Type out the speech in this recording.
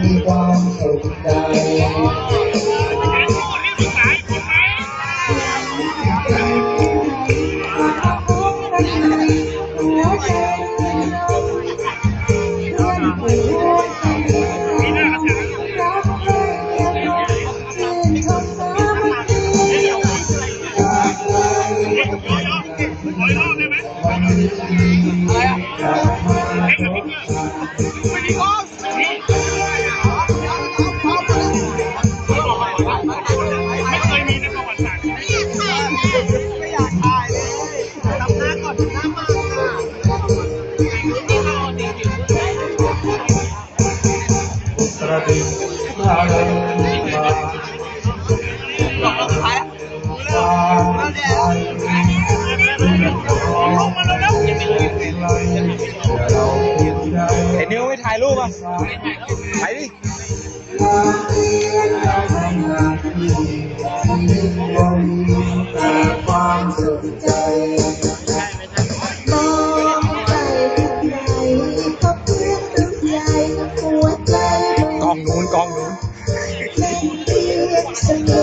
มีความสุขใจประดิษฐ์มาลงมาไอ้นิวไม่ถ่ายรูปอ่ะถ่ายดิความสุขใจมองไปที่ไหนพบเพื่อนรุ่นใหญ่หัวใจ กองนู้นเป็นเพียงเสมอ